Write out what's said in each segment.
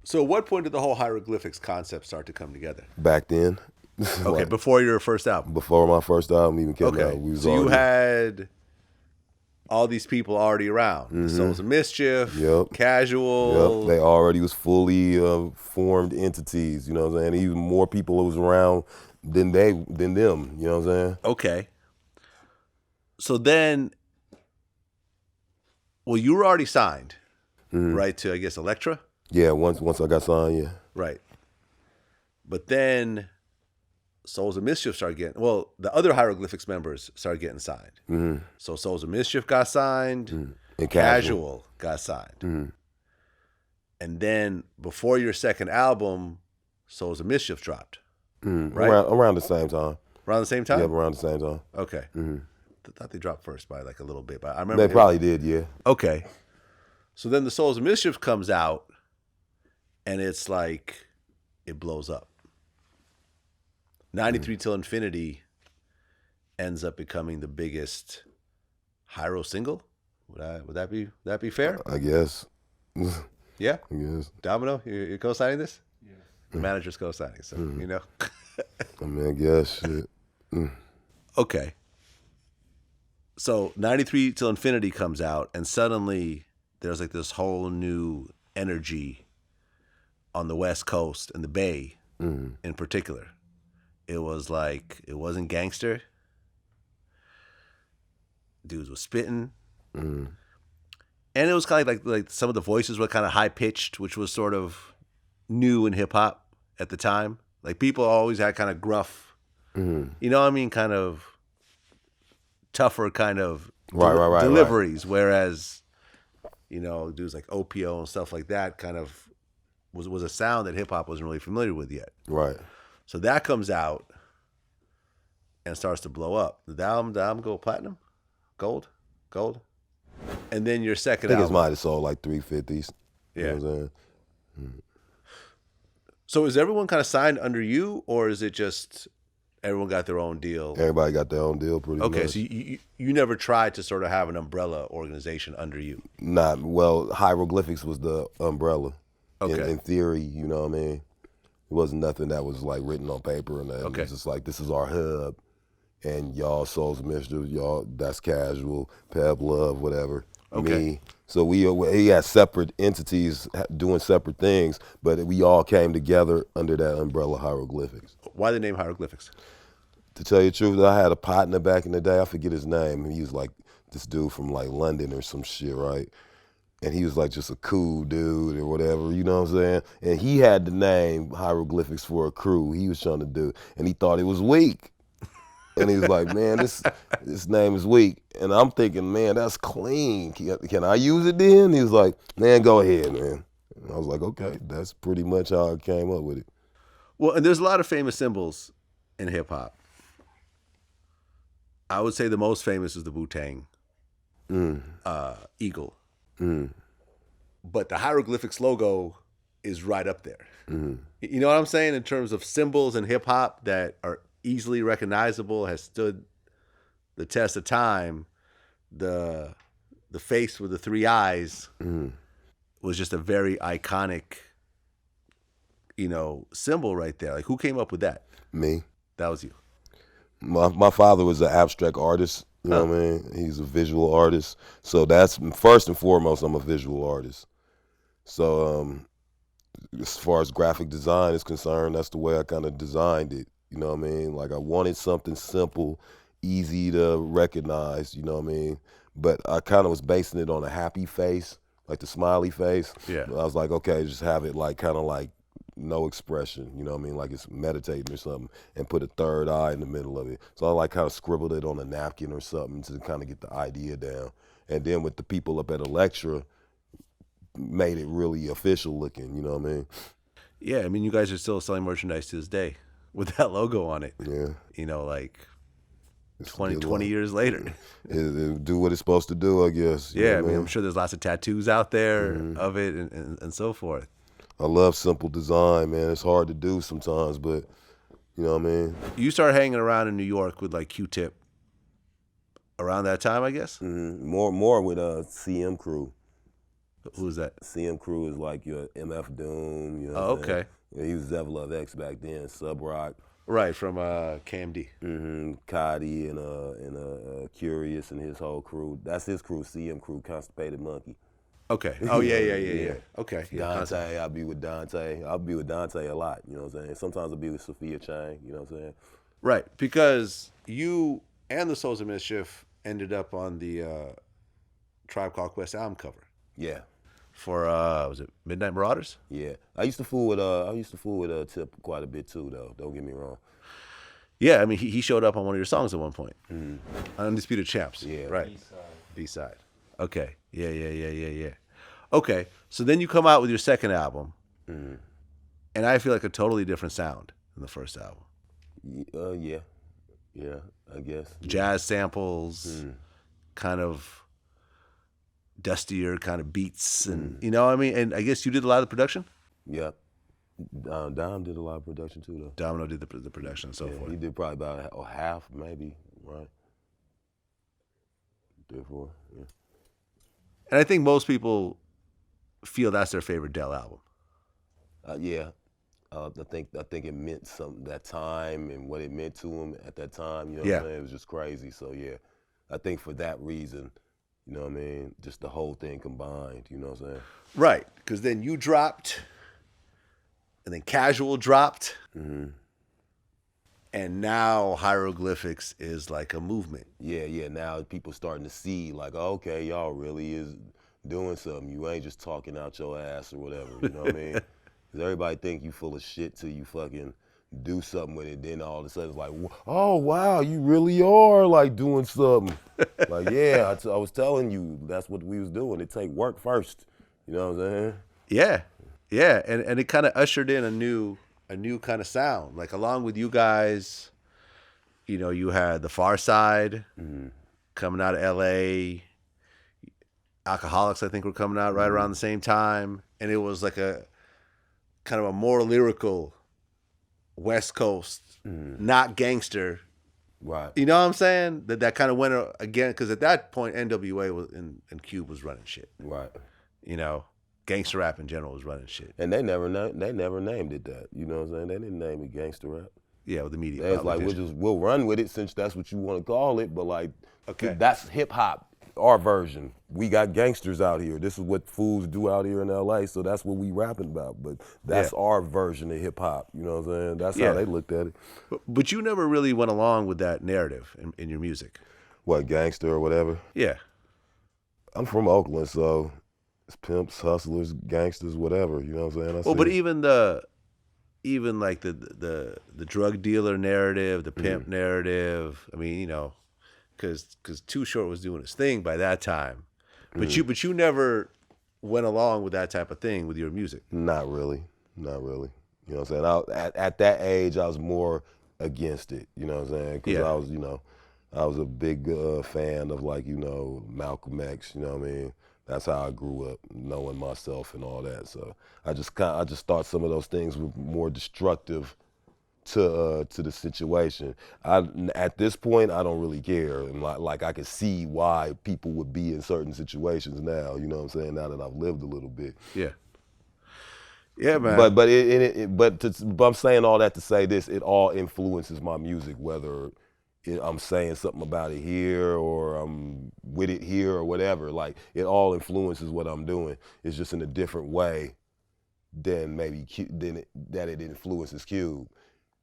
So, at what point did the whole hieroglyphics concept start to come together? Back then. Okay, Like, before your first album. before my first album even came Okay, out, we was so you already, had all these people already around. The Souls of Mischief, Yep. Casual. They already was fully formed entities. You know what I'm saying? Even more people was around than them. You know what I'm saying? Okay. So then, well, you were already signed, right, to, I guess, Elektra? Yeah. Once I got signed, yeah. Right. But then Souls of Mischief started getting, well, the other Hieroglyphics members started getting signed. So Souls of Mischief got signed, And Casual got signed. And then before your second album, Souls of Mischief dropped. Right? Around the same time. Around the same time? Yeah, around the same time. Okay. I thought they dropped first by like a little bit, but I remember They probably did, yeah. Okay. So then the Souls of Mischief comes out, and it's like it blows up. 93 Till Infinity ends up becoming the biggest Hyro single. Would that be fair? I guess. Yeah. I guess. Domino, you're co-signing this? Yeah. The manager's co-signing, so you know. I mean, I guess shit. Okay. So 93 Till Infinity comes out, and suddenly there's like this whole new energy on the West Coast and the Bay in particular. It was like, it wasn't gangster. Dudes was spitting. And it was kind of like some of the voices were kind of high pitched, which was sort of new in hip hop at the time. Like people always had kind of gruff, you know what I mean? Kind of tougher kind of deliveries. Whereas, you know, dudes like OPO and stuff like that kind of was a sound that hip hop wasn't really familiar with yet. Right. So that comes out and starts to blow up. Did the album go platinum? Gold? And then your second I think album. it might have sold like 350s. Yeah. You know what I'm saying? So is everyone kind of signed under you, or is it just everyone got their own deal? Everybody got their own deal pretty much. Okay, so you never tried to sort of have an umbrella organization under you? Well, Hieroglyphics was the umbrella. Okay. In theory, you know what I mean? It wasn't nothing that was like written on paper and that. Okay. It was just like, this is our hub. And y'all Souls of Mischief, y'all, that's Casual, Peb Love, whatever. Okay. Me. So we had separate entities doing separate things, but we all came together under that umbrella Hieroglyphics. Why the name Hieroglyphics? To tell you the truth, I had a partner back in the day, I forget his name. He was like this dude from like London or some shit, right? And he was like just a cool dude or whatever, you know what I'm saying? And he had the name Hieroglyphics for a crew he was trying to do, and he thought it was weak. And he was like, man, this name is weak. And I'm thinking, man, that's clean. Can I use it then? He was like, man, go ahead, man. And I was like, okay, that's pretty much how I came up with it. Well, and there's a lot of famous symbols in hip hop. I would say the most famous is the Wu-Tang eagle. But the Hieroglyphics logo is right up there. You know what I'm saying? In terms of symbols in hip hop that are easily recognizable, has stood the test of time. The face with the three eyes was just a very iconic, you know, symbol right there. Like, who came up with that? Me. That was you. My father was an abstract artist. You know what I mean? He's a visual artist. So that's first and foremost, I'm a visual artist. So as far as graphic design is concerned, that's the way I kind of designed it. You know what I mean? Like I wanted something simple, easy to recognize, you know what I mean? But I kind of was basing it on a happy face, like the smiley face. Yeah. I was like, okay, just have it like kind of like no expression, you know what I mean? Like it's meditating or something, and put a third eye in the middle of it. So I like kind of scribbled it on a napkin or something to kind of get the idea down. And then with the people up at Elektra, made it really official looking, you know what I mean? Yeah, I mean, you guys are still selling merchandise to this day with that logo on it. Yeah. You know, like 20 years later. It do what it's supposed to do, I guess. Yeah, I mean, I'm sure there's lots of tattoos out there of it and so forth. I love simple design, man. It's hard to do sometimes, but you know what I mean? You started hanging around in New York with like Q-Tip around that time, I guess? More with CM Crew. Who's that? CM Crew is like your MF Doom, you know Oh, what I'm saying? okay. Yeah, he was Zevalov X back then, Sub Rock, Right, from KMD. Cotty and Curious and his whole crew. That's his crew, CM Crew, Constipated Monkey. Okay. Oh, yeah. Okay. Yeah, Dante, I'll be with Dante. I'll be with Dante a lot, you know what I'm saying? Sometimes I'll be with Sophia Chang, you know what I'm saying? right, because you and the Souls of Mischief ended up on the Tribe Called Quest album cover Yeah. for was it Midnight Marauders? Yeah. I used to fool with Tip quite a bit too though, don't get me wrong. Yeah, I mean he showed up on one of your songs at one point. Undisputed Champs. Yeah. Right. B-side. Okay. Yeah. Okay, so then you come out with your second album, and I feel like a totally different sound than the first album. Yeah, I guess. Jazz samples, kind of dustier kind of beats, and you know what I mean? And I guess you did a lot of the production? Yeah. Dom did a lot of production too though. Domino did the production and so forth. He did probably about half maybe, right? 3 or 4, yeah. And I think most people feel that's their favorite Del album. Yeah. I think it meant something that time and what it meant to him at that time. You know what I'm saying? It was just crazy. So yeah, I think for that reason, you know what I mean, just the whole thing combined. You know what I'm saying? Right, because then you dropped, and then Casual dropped, and now Hieroglyphics is like a movement. Yeah. Now people starting to see like, okay, y'all really is doing something. You ain't just talking out your ass or whatever. You know what I mean? Because everybody think you full of shit till you fucking do something with it. Then all of a sudden it's like, oh, wow, you really are like doing something. Like, yeah, I was telling you that's what we was doing. It take work first. You know what I'm saying? Yeah. And it kind of ushered in a new kind of sound. Like along with you guys, you know, you had the Pharcyde coming out of LA. Alcoholics, I think, were coming out right around the same time. And it was like a kind of a more lyrical West Coast, not gangster. Right. You know what I'm saying? That kind of went again, because at that point, NWA was and Cube was running shit. Right. You know, gangster rap in general was running shit. And they never named it that. You know what I'm saying? They didn't name it gangster rap. Yeah, with the media. It's like we'll run with it since that's what you want to call it, but like that's hip hop. Our version. We got gangsters out here. This is what fools do out here in LA, so that's what we rapping about. But that's our version of hip hop. You know what I'm saying? That's how they looked at it. But you never really went along with that narrative in your music. What, gangster or whatever? Yeah. I'm from Oakland, so it's pimps, hustlers, gangsters, whatever. You know what I'm saying? But even like the drug dealer narrative, the pimp narrative. I mean, you know, because Too Short was doing his thing by that time, but you never went along with that type of thing with your music. Not really. You know what I'm saying? At that age, I was more against it. You know what I'm saying? Because I was a big fan of like Malcolm X. You know what I mean? That's how I grew up, knowing myself and all that. So I just thought some of those things were more destructive to the situation. At this point, I don't really care, and like I can see why people would be in certain situations now. You know what I'm saying? Now that I've lived a little bit. Yeah, man. But I'm saying all that to say this: it all influences my music, whether I'm saying something about it here or I'm with it here or whatever. Like it all influences what I'm doing. It's just in a different way than maybe that it influences Cube.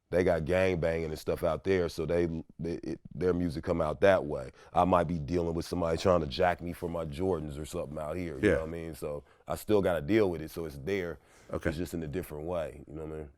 They got gang banging and stuff out there, so their music come out that way. I might be dealing with somebody trying to jack me for my Jordans or something out here. You know what I mean? So I still got to deal with it. So it's there. Okay. It's just in a different way. You know what I mean?